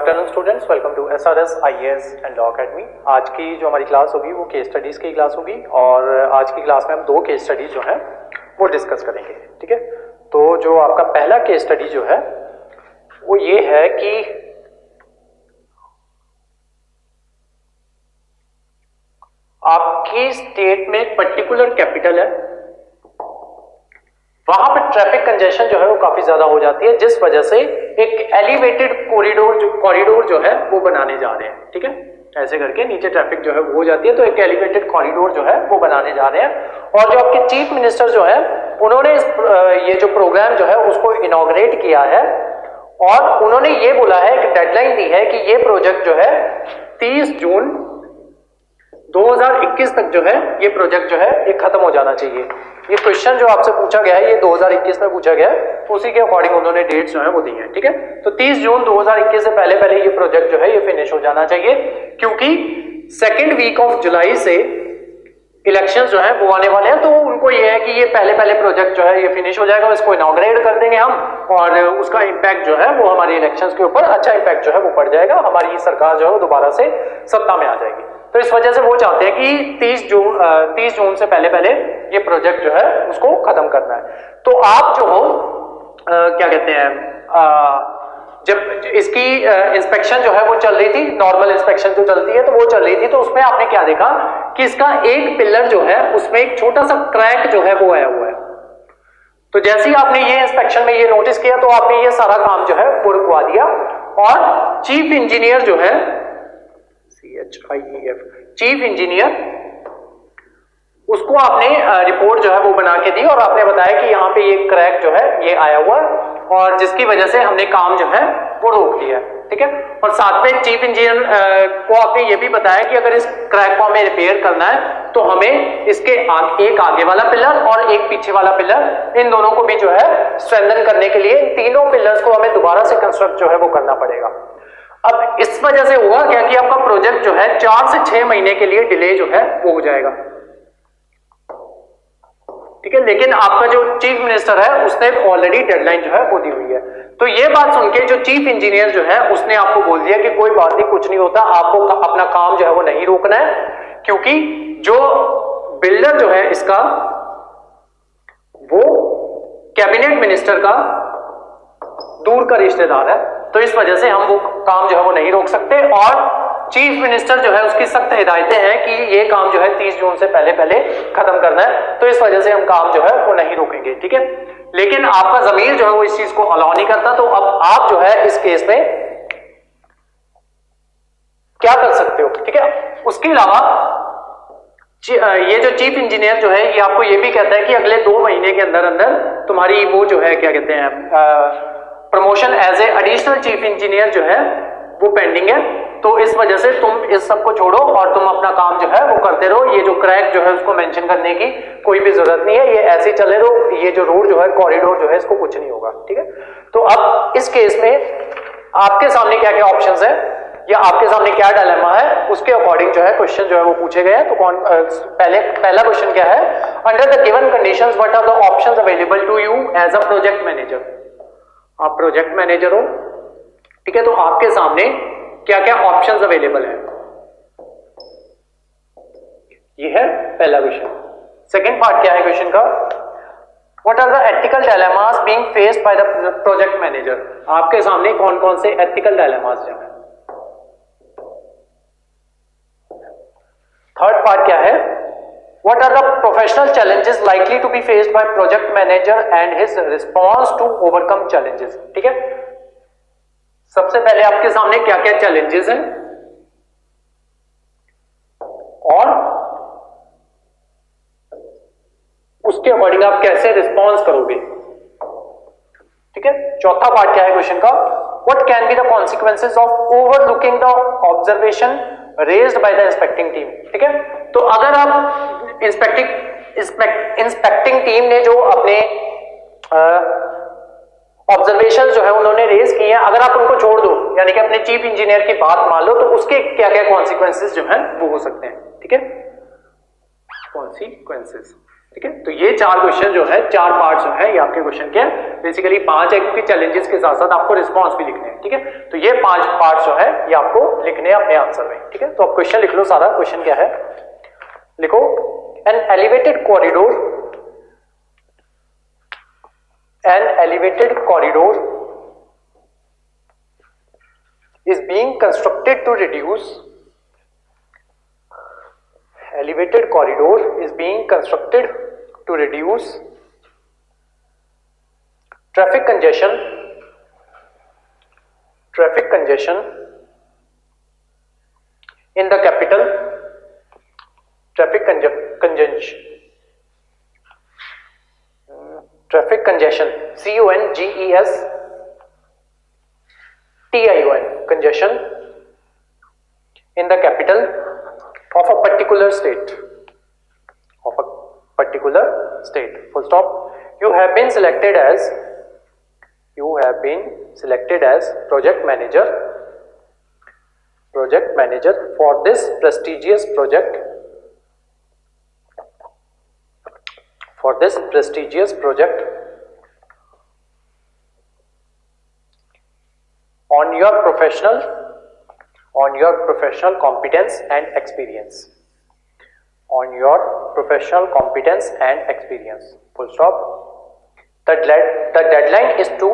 Afternoon students, welcome to SRS IAS and law academy. आज की जो हमारी क्लास होगी वो केस स्टडीज़ की क्लास होगी और आज की क्लास में हम दो केस स्टडीज जो हैं वो डिस्कस करेंगे। ठीक है, तो जो आपका पहला केस स्टडी जो है वो ये है कि आपकी स्टेट में एक पर्टिकुलर कैपिटल है, वहां पर ट्रैफिक कंजेशन जो है वो काफी ज्यादा हो जाती है, जिस वजह से एक एलिवेटेड कॉरिडोर जो है वो बनाने जा रहे हैं। ठीक है, ऐसे करके नीचे ट्रैफिक जो है वो हो जाती है, तो एक एलिवेटेड कॉरिडोर जो है वो बनाने जा रहे हैं। और जो आपके चीफ मिनिस्टर जो है उन्होंने ये जो प्रोग्राम जो है उसको इनॉग्रेट किया है और उन्होंने ये बोला है, एक डेडलाइन दी है कि ये प्रोजेक्ट जो है 30 जून 2021 तक जो है ये प्रोजेक्ट जो है ये खत्म हो जाना चाहिए। ये क्वेश्चन जो आपसे पूछा गया है ये 2021 में पूछा गया है, उसी के अकॉर्डिंग उन्होंने डेट्स जो है वो दी है। ठीक है, तो 30 जून 2021 से पहले पहले ये प्रोजेक्ट जो है ये फिनिश हो जाना चाहिए, क्योंकि सेकेंड वीक ऑफ जुलाई से इलेक्शंस जो है वो आने वाले हैं। तो उनको ये है कि ये पहले पहले प्रोजेक्ट जो है ये फिनिश हो जाएगा, इसको इनॉग्रेट कर देंगे हम और उसका इम्पैक्ट जो है वो हमारे इलेक्शंस के ऊपर अच्छा इम्पैक्ट जो है वो पड़ जाएगा, हमारी सरकार जो है वो दोबारा से सत्ता में आ जाएगी। तो इस वजह से वो चाहते हैं कि 30 जून से पहले पहले ये प्रोजेक्ट जो है उसको खत्म करना है। तो आप जो हो क्या कहते हैं, जब इसकी इंस्पेक्शन जो है वो चल रही थी, नॉर्मल इंस्पेक्शन जो चलती है तो वो चल रही थी, तो उसमें आपने क्या देखा कि इसका एक पिलर जो है उसमें एक छोटा सा क्रैक जो है वो आया हुआ है। तो जैसे ही आपने ये इंस्पेक्शन में ये नोटिस किया तो आपने ये सारा काम जो है वो रुकवा दिया और चीफ इंजीनियर जो है CHIEF चीफ इंजीनियर उसको आपने रिपोर्ट जो है वो बना के दी और आपने बताया कि यहाँ पे ये क्रैक जो है ये आया हुआ है और जिसकी वजह से हमने काम जो है वो रोक दिया है। ठीक है, और साथ में चीफ इंजीनियर को आपने ये भी बताया कि अगर इस क्रैक को हमें रिपेयर करना है तो हमें इसके एक आगे वाला पिलर और एक पीछे वाला पिलर, इन दोनों को भी जो है स्ट्रेंथन करने के लिए इन तीनों पिलर्स को हमें दोबारा से कंस्ट्रक्ट जो है वो करना पड़ेगा। अब इस वजह से हुआ क्या कि आपका प्रोजेक्ट जो है 4 से 6 महीने के लिए डिले जो है वो हो जाएगा। ठीक है, लेकिन आपका जो चीफ मिनिस्टर है उसने ऑलरेडी डेडलाइन जो है वो दी हुई है। तो ये बात सुन के जो चीफ इंजीनियर जो है उसने आपको बोल दिया कि कोई बात नहीं, कुछ नहीं होता, आपको अपना काम जो है वो नहीं रोकना है, क्योंकि जो बिल्डर जो है इसका वो कैबिनेट मिनिस्टर का दूर का रिश्तेदार है, तो इस वजह से हम वो काम जो है वो नहीं रोक सकते। और चीफ मिनिस्टर जो है उसकी सख्त हिदायतें हैं कि ये काम जो है 30 जून से पहले पहले खत्म करना है, तो इस वजह से हम काम जो है वो नहीं रोकेंगे। ठीक है, लेकिन आपका जमीर जो है वो इस चीज को अलाउ नहीं करता, तो अब आप जो है इस केस में क्या कर सकते हो। ठीक है, उसके अलावा ये जो चीफ इंजीनियर जो है ये आपको ये भी कहता है कि अगले 2 महीने के अंदर अंदर तुम्हारी वो जो है क्या कहते हैं promotion as a additional chief engineer जो है वो पेंडिंग है, तो इस वजह से तुम इस सब को छोड़ो और तुम अपना काम जो है वो करते रहो। ये जो क्रैक जो है उसको मेंशन करने की कोई भी जरूरत नहीं है, ये ऐसे ही चले रहो, ये जो रोड जो है कॉरिडोर जो है इसको कुछ नहीं होगा। ठीक है, तो अब इस केस में आपके सामने क्या क्या ऑप्शंस है या आपके सामने क्या डायलेमा है, उसके अकॉर्डिंग जो है क्वेश्चन जो है वो पूछे गए हैं। तो पहला क्वेश्चन क्या है, under the given conditions what are the options available to you as a project manager. आप प्रोजेक्ट मैनेजर हो, ठीक है, तो आपके सामने क्या क्या ऑप्शंस अवेलेबल है, ये है पहला क्वेश्चन। सेकंड पार्ट क्या है क्वेश्चन का, what are the ethical dilemmas being faced by the project manager. आपके सामने कौन कौन से एथिकल डायलेमास जो है। थर्ड पार्ट क्या है, what are the professional challenges likely to be faced by project manager and his response to overcome challenges. ठीक है, सबसे पहले आपके सामने क्या क्या चैलेंजेस हैं और उसके अकॉर्डिंग आप कैसे रिस्पॉन्स करोगे। ठीक है, चौथा पार्ट क्या है क्वेश्चन का, what can be the consequences of overlooking the observation raised by the inspecting team. ठीक है, तो अगर आप इंस्पेक्टिंग टीम ने जो अपने ऑब्जर्वेशन जो है उन्होंने रेज किए हैं, अगर आप उनको छोड़ दो यानी कि अपने चीफ इंजीनियर की बात मान लो, तो उसके क्या क्या कॉन्सिक्वेंसेस जो हैं वो हो सकते हैं। ठीक है, कॉन्सिक्वेंसेस। ठीक है, तो ये 4 क्वेश्चन जो है, 4 पार्ट जो है ये आपके क्वेश्चन के बेसिकली 5 एक्ट के चैलेंजेस के साथ साथ आपको रिस्पॉन्स भी लिखने हैं, ठीक है। तो ये 5 पार्ट जो है ये आपको लिखने हैं अपने आंसर में, ठीक है। तो आप क्वेश्चन लिख लो सारा। क्वेश्चन क्या है, लिखो, an elevated corridor is being constructed to reduce traffic congestion in the capital, traffic congestion, congestion in the capital of a particular state, full stop. You have been selected as project manager for this prestigious project on your professional competence and experience, full stop. The deadline is to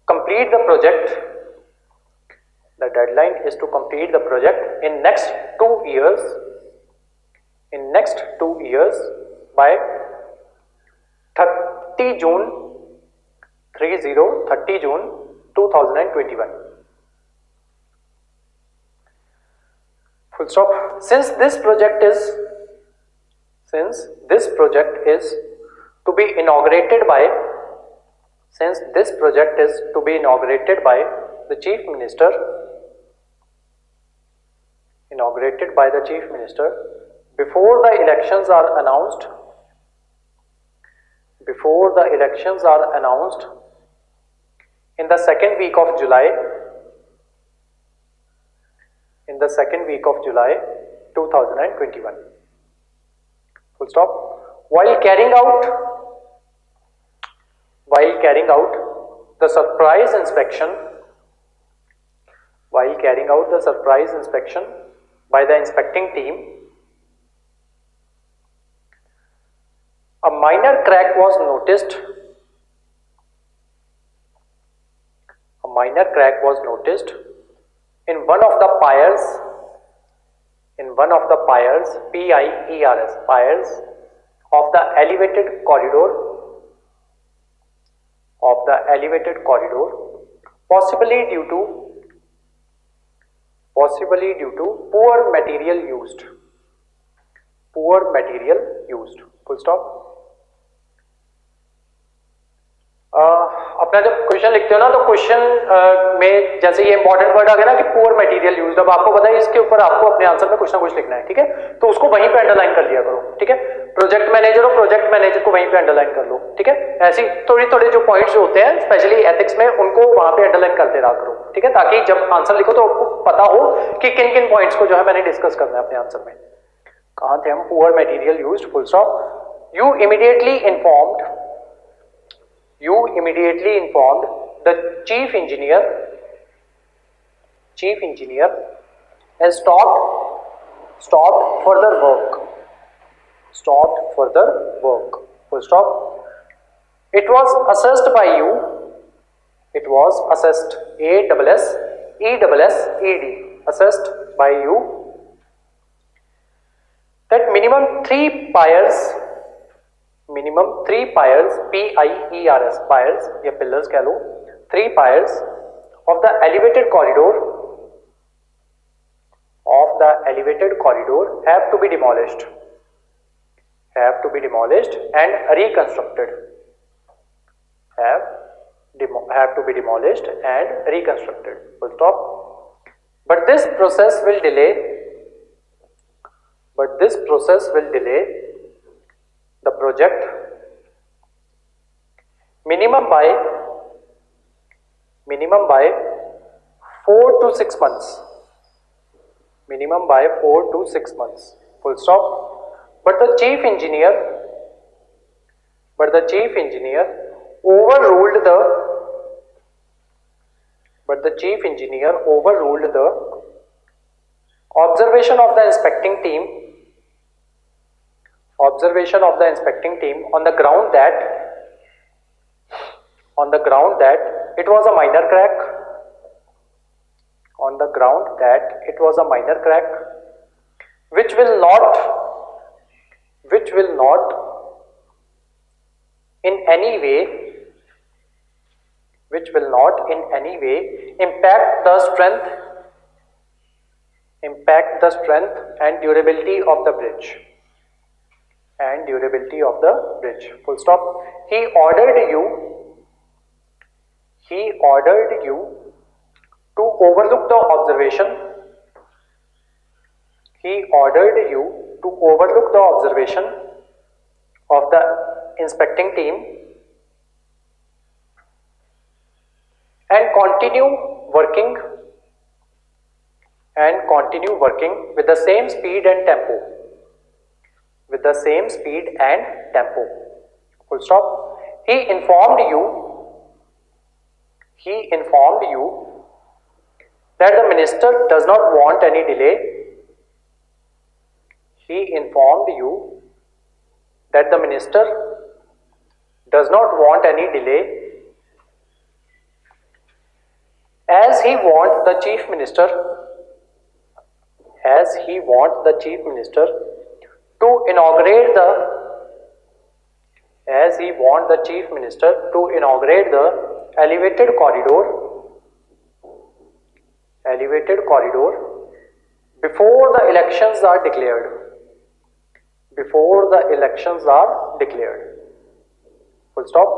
complete the project in next 2 years by 30 June 2021, full stop. Since this project is to be inaugurated by the chief minister before the elections are announced in the second week of July 2021, full stop. While carrying out the surprise inspection by the inspecting team, a minor crack was noticed in one of the piers piers of the elevated corridor, possibly due to poor material used, full stop. अपना जब question लिखते हो ना तो question में जैसे ये important word आ गया ना कि पुअर मटेरियल यूज्ड, अब आपको पता है इसके ऊपर आपको अपने आंसर में कुछ ना कुछ लिखना है, ठीक है। तो उसको वहीं पे अंडरलाइन कर लिया करो, ठीक है। प्रोजेक्ट मैनेजर को वहीं पे अंडरलाइन कर लो, ठीक है। ऐसी थोड़ी जो पॉइंट्स होते हैं स्पेशली एथिक्स में उनको वहां पे अंडरलाइन करते रहा करो, ठीक है, ताकि जब आंसर लिखो तो आपको पता हो कि किन किन पॉइंट्स को जो है मैंने डिस्कस करना है अपने आंसर में। कहां थे हम, poor material used, full stop. You immediately informed the chief engineer and stopped further work, full stop. It was assessed by you, assessed by you that minimum 3 piers PIERS piers या pillars कह लो, 3 piers of the elevated corridor have to be demolished and reconstructed, full stop. But this process will delay the project minimum by 4 to 6 months, full stop. But the chief engineer but the chief engineer overruled the observation of the inspecting team on the ground that it was a minor crack, which will not in any way impact the strength and durability of the bridge. Full stop. He ordered you to overlook the observation of the inspecting team and continue working with the same speed and tempo. Full stop. He informed you that the minister does not want any delay. As he wants the chief minister to inaugurate the elevated corridor before the elections are declared. Full stop.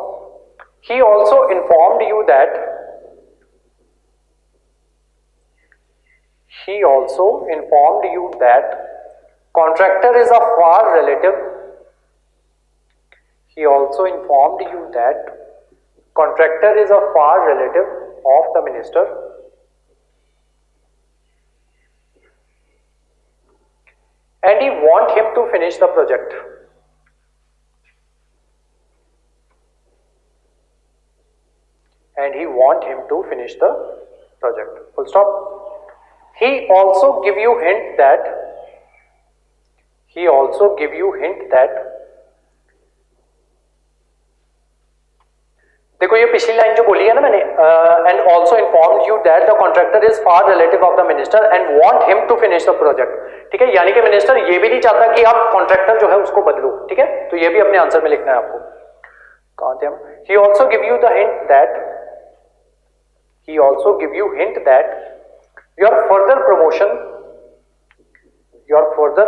He also informed you that contractor is a far relative of the minister and he want him to finish the project. Full stop. He also give you hint that देखो ये पिछली line जो बोली है ना मैंने, and also informed you that the contractor is far relative of the minister and want him to finish the project. ठीक है, यानी कि मिनिस्टर ये भी नहीं चाहता कि आप कॉन्ट्रैक्टर जो है उसको बदलो. ठीक है, तो ये भी अपने आंसर में लिखना है आपको. कहां थे हम? He also give you the hint that your further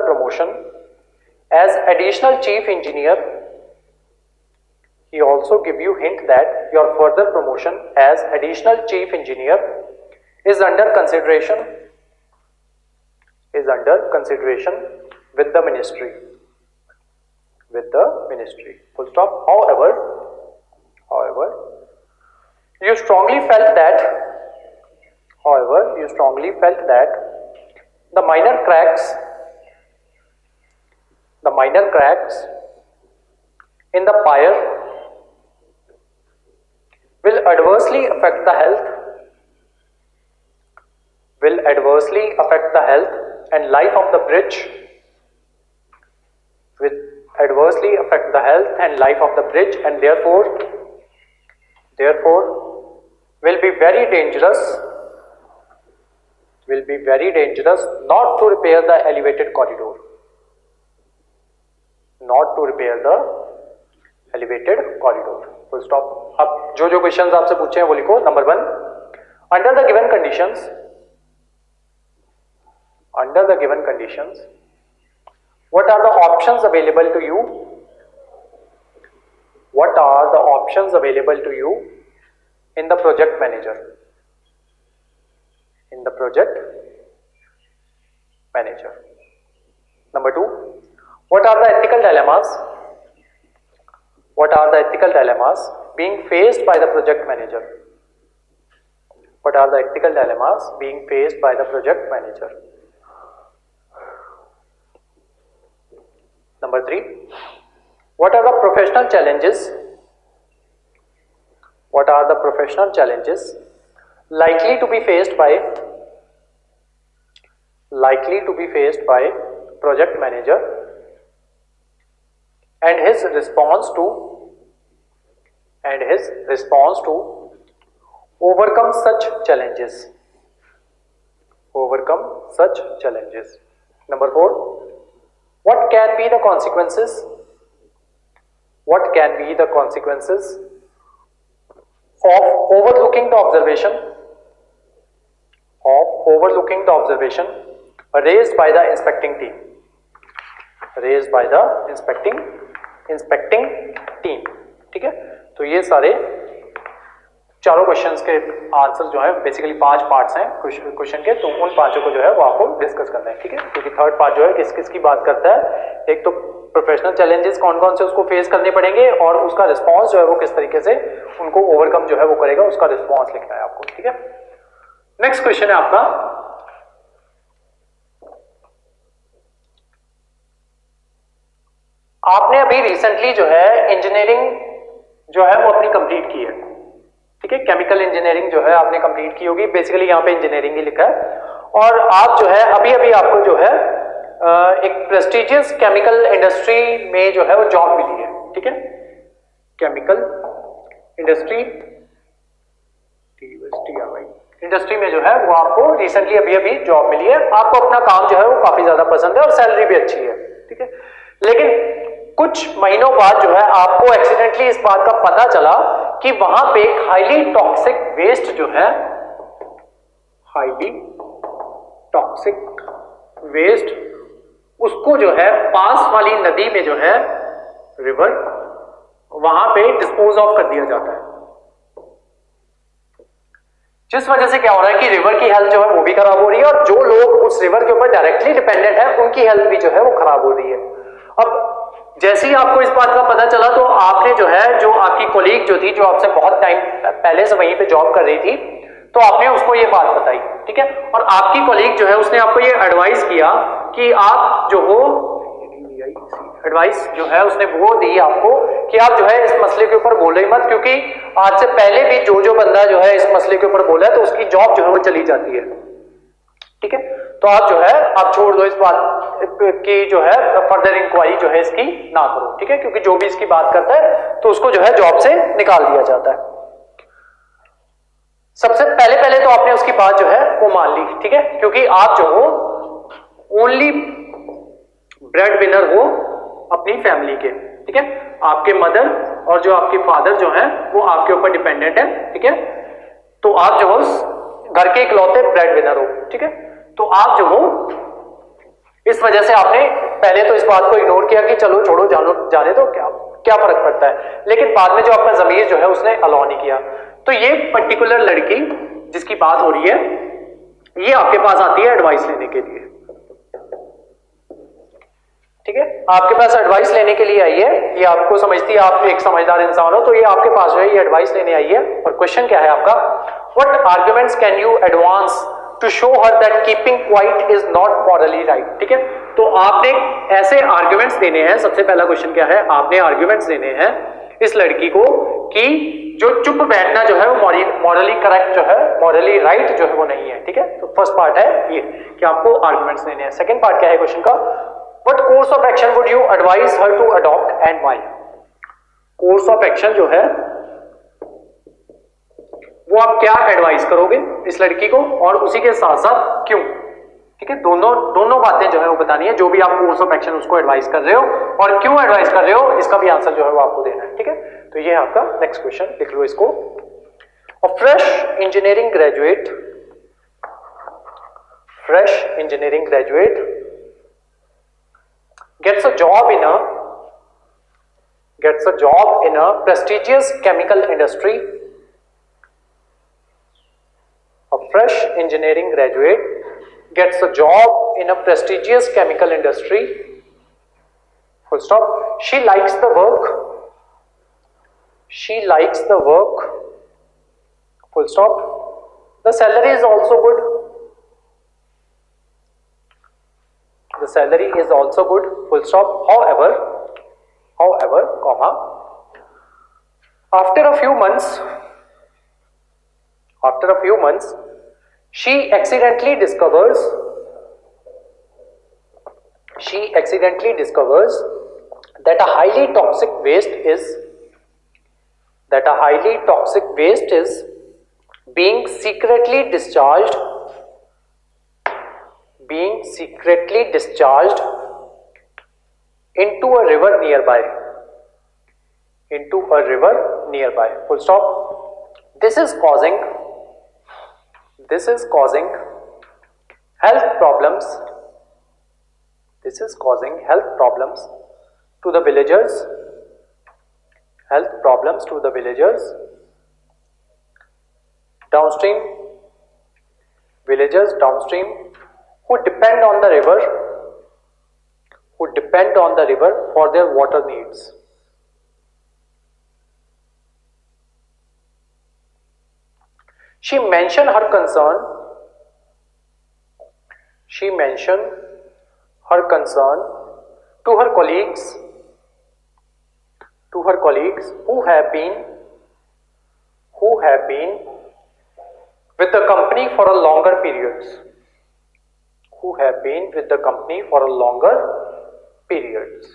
promotion as additional chief engineer. He also give you hint that your further promotion as additional chief engineer is under consideration with the ministry. Full stop. However, you strongly felt that the minor cracks in the pier will adversely affect the health and life of the bridge, and therefore will be very dangerous not to repair the elevated corridor. Full stop. अब जो questions आपसे पूछे हैं वो लिखो. Number 1, under the given conditions what are the options available to you in the project manager? Number 2, what are the ethical dilemmas being faced by the project manager? Number 3, what are the professional challenges likely to be faced by project manager and his response to overcome such challenges. Number 4, what can be the consequences of overlooking the observation raised by the inspecting team. ठीक है, तो ये सारे चारों questions के answer जो है basically 5 parts हैं क्वेश्चन के, तो उन 5 को जो है वो आपको डिस्कस करना है. ठीक है, क्योंकि थर्ड पार्ट जो है किस किस की बात करता है. एक तो प्रोफेशनल चैलेंजेस कौन कौन से उसको फेस करने पड़ेंगे और उसका रिस्पॉन्स जो है वो किस तरीके से उनको ओवरकम जो है वो करेगा, उसका रिस्पॉन्स लिखना है आपको. ठीक है, नेक्स्ट क्वेश्चन है आपका, आपने अभी रिसेंटली जो है इंजीनियरिंग जो है वो अपनी कंप्लीट की है. ठीक है, केमिकल इंजीनियरिंग जो है आपने कंप्लीट की होगी. बेसिकली यहाँ पे इंजीनियरिंग ही लिखा है. और आप जो है अभी आपको जो है एक प्रेस्टिजियस केमिकल इंडस्ट्री में जो है वो जॉब मिली है. ठीक है, केमिकल इंडस्ट्री में जो है वो आपको रिसेंटली अभी जॉब मिली है. आपको अपना काम जो है वो काफी ज्यादा पसंद है और सैलरी भी अच्छी है. ठीक है, लेकिन कुछ महीनों बाद जो है आपको एक्सीडेंटली इस बात का पता चला कि वहां पे एक हाईली टॉक्सिक वेस्ट जो है, उसको जो है पास वाली नदी में जो है रिवर, वहां पे डिस्पोज ऑफ कर दिया जाता है. जिस वजह से क्या हो रहा है कि रिवर की हेल्थ जो है वो भी खराब हो रही है और जो लोग उस रिवर के ऊपर डायरेक्टली डिपेंडेंट है उनकी हेल्थ भी जो है वो खराब हो रही है. अब जैसे ही आपको इस बात का पता चला तो आपने जो है, जो आपकी कोलीग जो थी, जो आपसे बहुत टाइम पहले से वहीं पे जॉब कर रही थी, तो आपने उसको ये बात बताई. ठीक है, और आपकी कोलीग जो है उसने आपको ये एडवाइस किया कि आप जो हो, एडवाइस जो है उसने वो दी आपको कि आप जो है इस मसले के ऊपर बोलो ही मत, क्योंकि आज से पहले भी जो बंदा जो है इस मसले के ऊपर बोला है तो उसकी जॉब जो है वो चली जाती है. ठीक है, तो आप जो है आप छोड़ दो इस बात की जो है फर्दर इंक्वायरी जो है इसकी ना करो. ठीक है, क्योंकि जो भी इसकी बात करता है तो उसको जो है जॉब से निकाल दिया जाता है. सबसे पहले तो आपने उसकी बात जो है वो मान ली. ठीक है, क्योंकि आप जो हो ओनली ब्रेड विनर हो अपनी फैमिली के. ठीक है, आपके मदर और जो आपके फादर जो है वो आपके ऊपर डिपेंडेंट है. ठीक है, तो आप जो हो घर के इकलौते ब्रेड विनर हो. ठीक है, तो आप जो हो इस वजह से आपने पहले तो इस बात को इग्नोर किया कि चलो छोड़ो जाने दो, क्या फर्क पड़ता है. लेकिन बाद में जो आपका ज़मीर जो है उसने अलाउ नहीं किया. तो ये पर्टिकुलर लड़की जिसकी बात हो रही है ये आपके पास आती है एडवाइस लेने के लिए. ठीक है, आपके पास एडवाइस लेने के लिए आई है. ये आपको समझती है आप एक समझदार इंसान हो, तो ये आपके पास जो है ये एडवाइस लेने आई है. और क्वेश्चन क्या है आपका, what arguments can you advance to show her that keeping quiet is not morally right. ठीक है, तो आपने ऐसे आर्ग्यूमेंट्स देने हैं. सबसे पहला क्वेश्चन क्या है, आपने आर्ग्यूमेंट्स देने हैं इस लड़की को कि जो चुप बैठना जो है वो मॉरली करेक्ट जो है, मॉरली राइट जो है वो नहीं है. ठीक है, तो फर्स्ट पार्ट है ये कि आपको आर्ग्यूमेंट्स देने हैं. सेकंड पार्ट क्या है क्वेश्चन का, what course of action would you advise her to adopt and why. Course of action जो है वो आप क्या एडवाइस करोगे इस लड़की को और उसी के साथ साथ क्यों. ठीक है, दोनों बातें जो है वो बतानी है. जो भी आप कोर्स ऑफ एक्शन उसको एडवाइस कर रहे हो और क्यों एडवाइस कर रहे हो इसका भी आंसर जो है वो आपको देना है. ठीक है, तो ये है आपका नेक्स्ट क्वेश्चन, लिख लो इसको. अ fresh engineering graduate gets a job in a prestigious chemical industry. A fresh engineering graduate gets a job in a prestigious chemical industry. Full stop. She likes the work. Full stop. The salary is also good. Full stop. however, comma, after a few months, she accidentally discovers that a highly toxic waste is being secretly discharged into a river nearby. Full stop. This is causing health problems to the villagers downstream who depend on the river for their water needs. She mentioned her concern to her colleagues who have been with the company for a longer periods.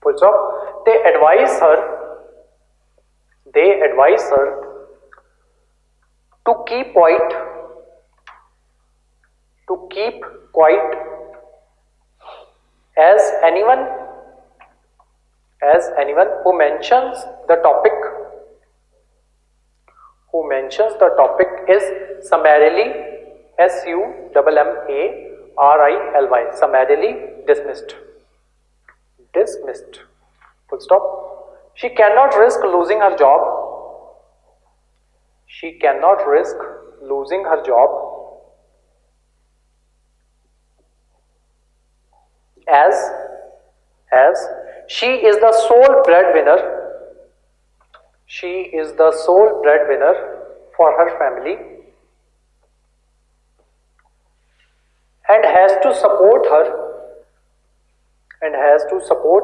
Full stop. They advise her to keep quiet as anyone who mentions the topic is summarily summarily dismissed. Full stop. She cannot risk losing her job as she is the sole breadwinner for her family and has to support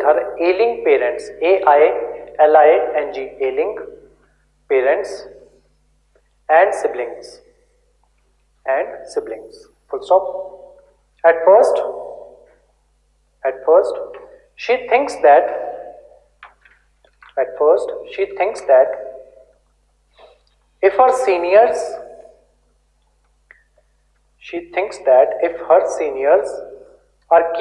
her ailing parents, ailing parents and siblings. Full stop. At first she thinks that if her seniors are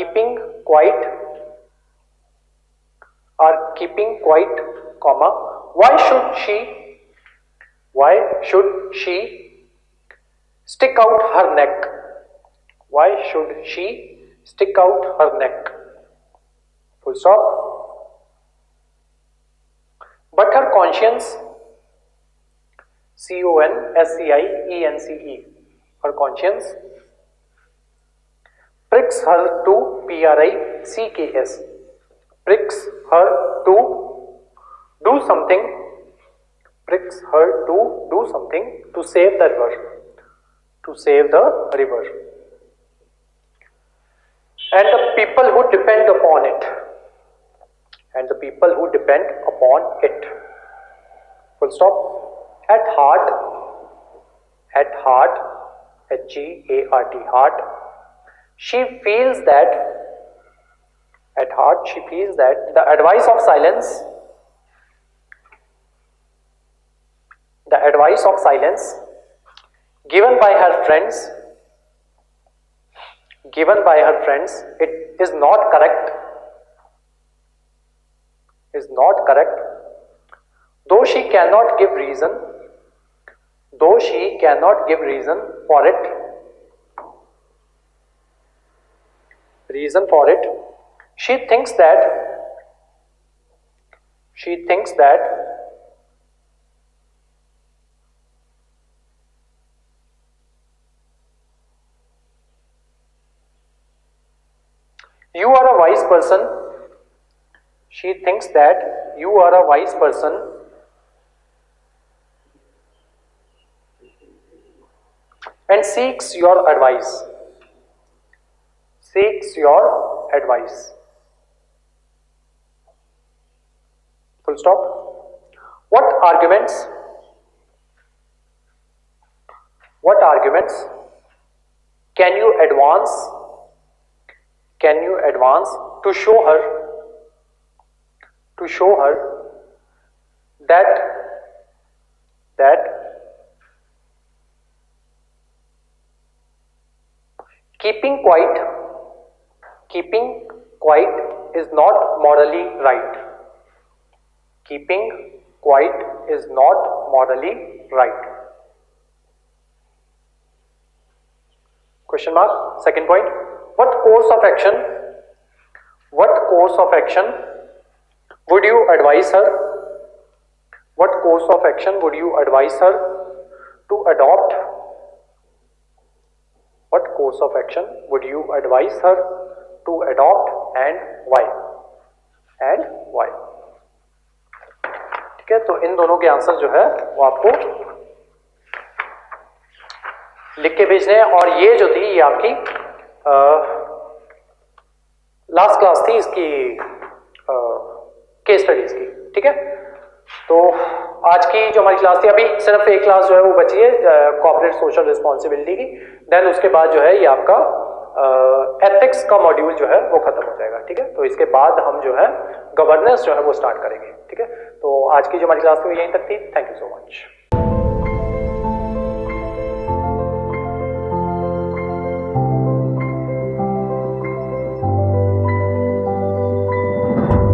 keeping quiet, comma, why should she stick out her neck? Full stop. But her conscience, conscience, her conscience pricks her to pricks her to do something to save the river and the people who depend upon it. Full stop. At heart, heart, she feels that the advice of silence given by her friends, it is not correct, though she cannot give reason for it. She thinks that you are a wise person. And seeks your advice. Full stop. What arguments can you advance to show her that keeping quiet is not morally right. Keeping quiet is not morally right. Question mark. Second point. What course of action would you advise her? What course of action would you advise her to adopt? What course of action would you advise her to adopt and why? ठीक है, तो इन दोनों के answer जो है वो आपको लिख के भेजने हैं। और ये जो थी ये आपकी लास्ट क्लास थी इसकी केस स्टडीज की। ठीक है, तो आज की जो हमारी क्लास थी, अभी सिर्फ एक क्लास जो है वो बची है कॉर्पोरेट सोशल रिस्पॉन्सिबिलिटी की। देन उसके बाद जो है ये आपका एथिक्स का मॉड्यूल जो है वो खत्म हो जाएगा। ठीक है, तो इसके बाद हम जो है गवर्नेंस जो है वो स्टार्ट करेंगे। ठीक है, तो आज की जो हमारी क्लास थी वो यहीं तक थी। Thank you so much.